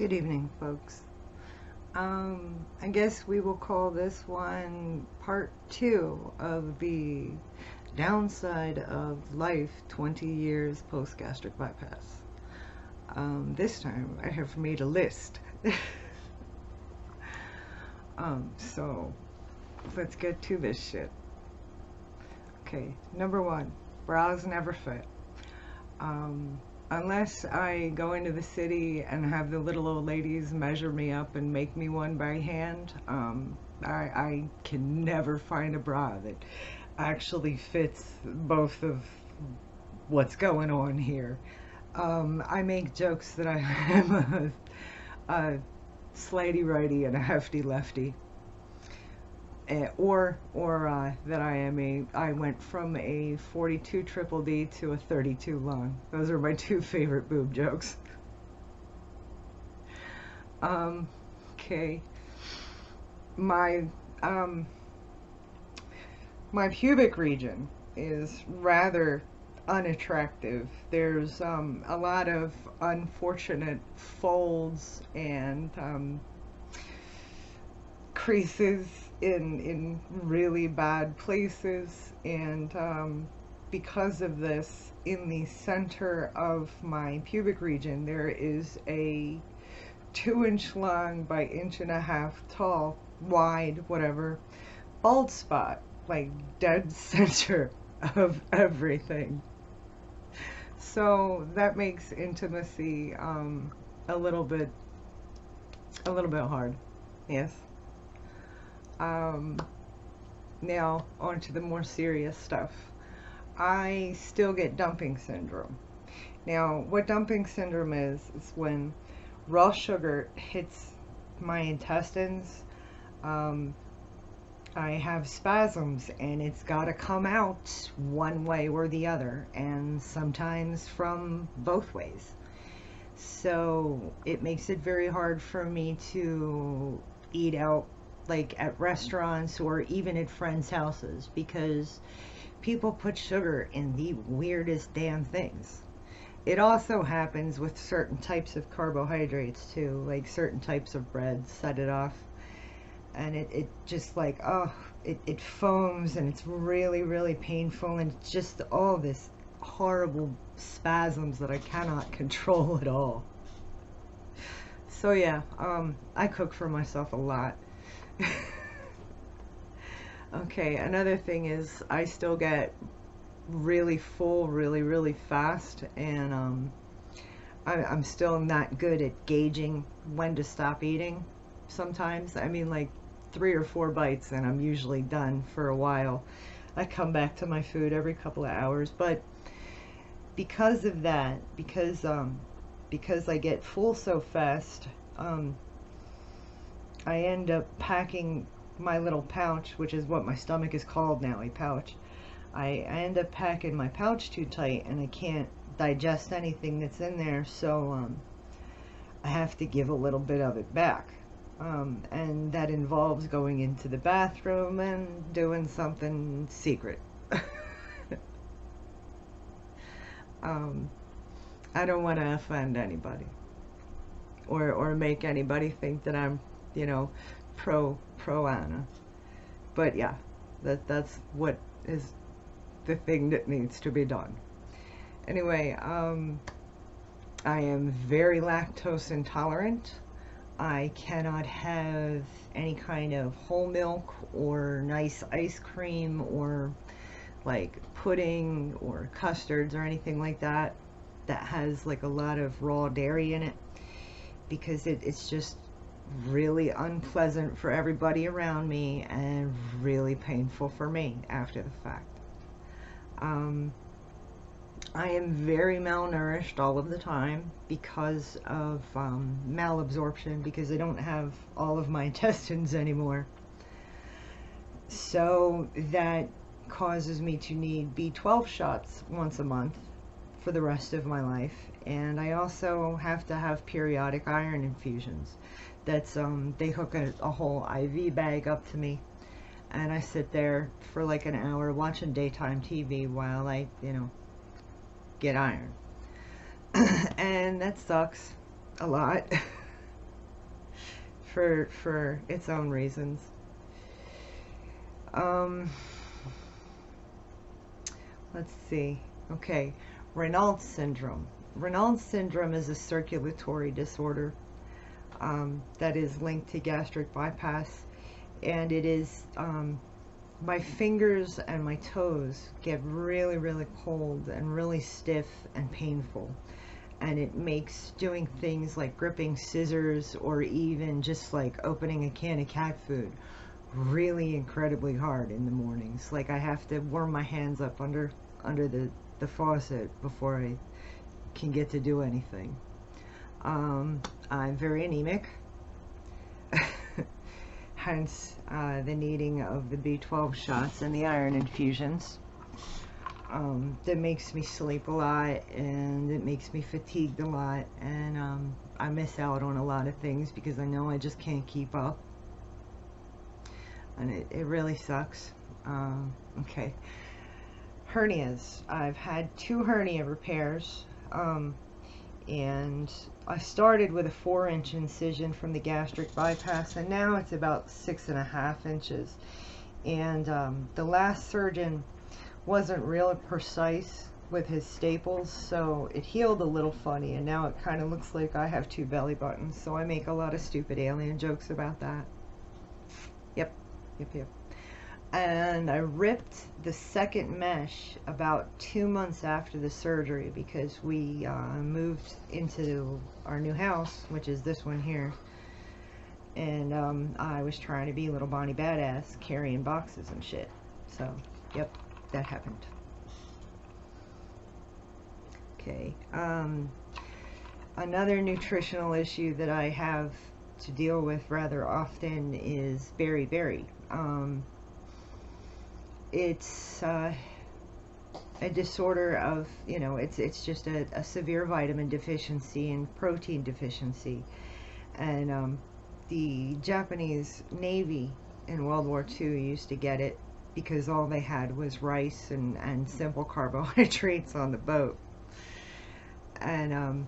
Good evening, folks. I guess we will call this one part 2 of the downside of life 20 years post gastric bypass. This time I have made a list. So let's get to this shit. Okay, number 1, bras never fit. Unless I go into the city and have the little old ladies measure me up and make me one by hand, I can never find a bra that actually fits both of what's going on here. I make jokes that I am a slighty righty and a hefty lefty. Or that I went from a 42 triple D to a 32 long. Those are my two favorite boob jokes. Okay. My my pubic region is rather unattractive. There's a lot of unfortunate folds and creases in really bad places, and because of this, in the center of my pubic region there is a 2-inch long by 1.5 inch tall, wide, whatever, bald spot, like dead center of everything. So that makes intimacy a little bit hard. Yes. Now, on to the more serious stuff. I still get dumping syndrome. Now, what dumping syndrome is when raw sugar hits my intestines. I have spasms, and it's got to come out one way or the other, and sometimes from both ways. So it makes it very hard for me to eat out, like at restaurants or even at friends' houses, because people put sugar in the weirdest damn things. It also happens with certain types of carbohydrates too, like certain types of bread set it off, and it just like, oh, it foams, and it's really painful, and it's just all this horrible spasms that I cannot control at all. So yeah, I cook for myself a lot. Okay, another thing is I still get really full really fast, and I'm still not good at gauging when to stop eating. Sometimes, I mean, like 3 or 4 bites and I'm usually done for a while. I come back to my food every couple of hours, but because of that, because I get full so fast, I end up packing my little pouch, which is what my stomach is called now, a pouch. I end up packing my pouch too tight, and I can't digest anything that's in there, so I have to give a little bit of it back. And that involves going into the bathroom and doing something secret. I don't want to offend anybody, or make anybody think that I'm, you know, pro Anna. But yeah, that's what is the thing that needs to be done. Anyway, I am very lactose intolerant. I cannot have any kind of whole milk or nice ice cream or like pudding or custards or anything like that that has like a lot of raw dairy in it, because it's just really unpleasant for everybody around me and really painful for me after the fact. I am very malnourished all of the time because of malabsorption, because I don't have all of my intestines anymore. So that causes me to need B12 shots once a month for the rest of my life, and I also have to have periodic iron infusions. That's they hook a whole IV bag up to me, and I sit there for like an hour watching daytime TV while I, you know, get iron. And that sucks a lot. for its own reasons. Let's see. Okay, Reynolds Syndrome. Reynolds Syndrome is a circulatory disorder that is linked to gastric bypass, and it is my fingers and my toes get really, really cold and really stiff and painful, and it makes doing things like gripping scissors or even just like opening a can of cat food really incredibly hard in the mornings. Like I have to warm my hands up under the faucet before I can get to do anything. I'm very anemic, hence the needing of the B12 shots and the iron infusions. That makes me sleep a lot, and it makes me fatigued a lot, and I miss out on a lot of things because I know I just can't keep up, and it really sucks. Okay, hernias. I've had 2 hernia repairs, and I started with a 4-inch incision from the gastric bypass, and now it's about 6.5 inches. And the last surgeon wasn't real precise with his staples, so it healed a little funny, and now it kind of looks like I have 2 belly buttons, so I make a lot of stupid alien jokes about that. Yep. And I ripped the second mesh about 2 months after the surgery because we moved into our new house, which is this one here, and I was trying to be little Bonnie Badass carrying boxes and shit, so yep, that happened. Okay, another nutritional issue that I have to deal with rather often is beriberi. It's a disorder of, you know, it's just a severe vitamin deficiency and protein deficiency, and the Japanese Navy in World War II used to get it because all they had was rice and simple carbohydrates on the boat, and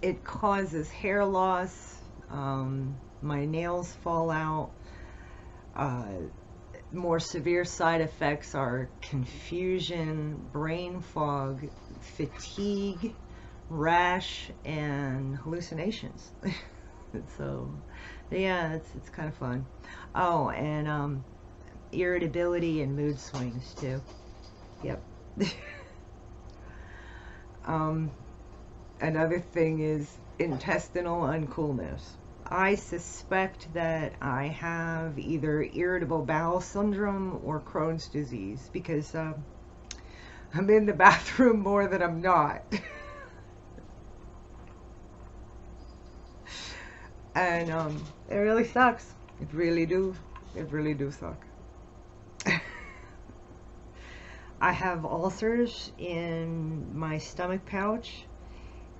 it causes hair loss, my nails fall out. More severe side effects are confusion, brain fog, fatigue, rash, and hallucinations. So yeah, it's kind of fun. Oh, and irritability and mood swings too. Yep. Another thing is intestinal uncoolness. I suspect that I have either irritable bowel syndrome or Crohn's disease because I'm in the bathroom more than I'm not. And it really sucks. It really do suck. I have ulcers in my stomach pouch,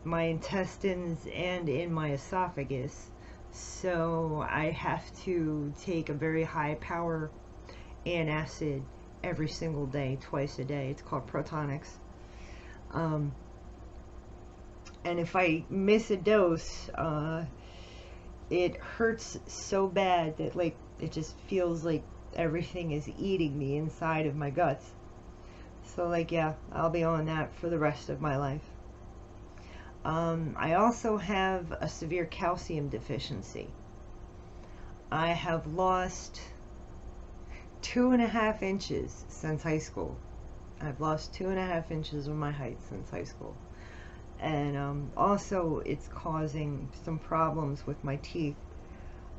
my intestines, and in my esophagus. So I have to take a very high power antacid every single day, twice a day. It's called Protonics. And if I miss a dose, it hurts so bad that like it just feels like everything is eating me inside of my guts. So like, yeah, I'll be on that for the rest of my life. I also have a severe calcium deficiency. I have lost 2.5 inches since high school. I've lost 2.5 inches of my height since high school. And also it's causing some problems with my teeth.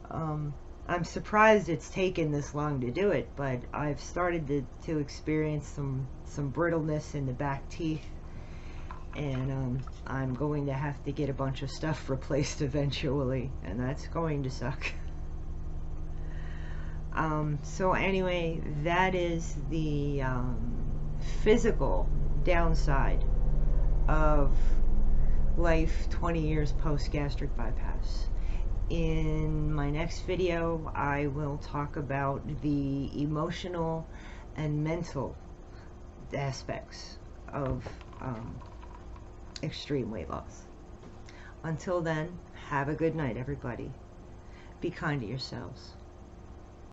I'm surprised it's taken this long to do it, but I've started to experience some brittleness in the back teeth. And I'm going to have to get a bunch of stuff replaced eventually, and that's going to suck. So anyway, that is the physical downside of life 20 years post-gastric bypass. In my next video, I will talk about the emotional and mental aspects of extreme weight loss. Until then, have a good night, everybody. Be kind to yourselves.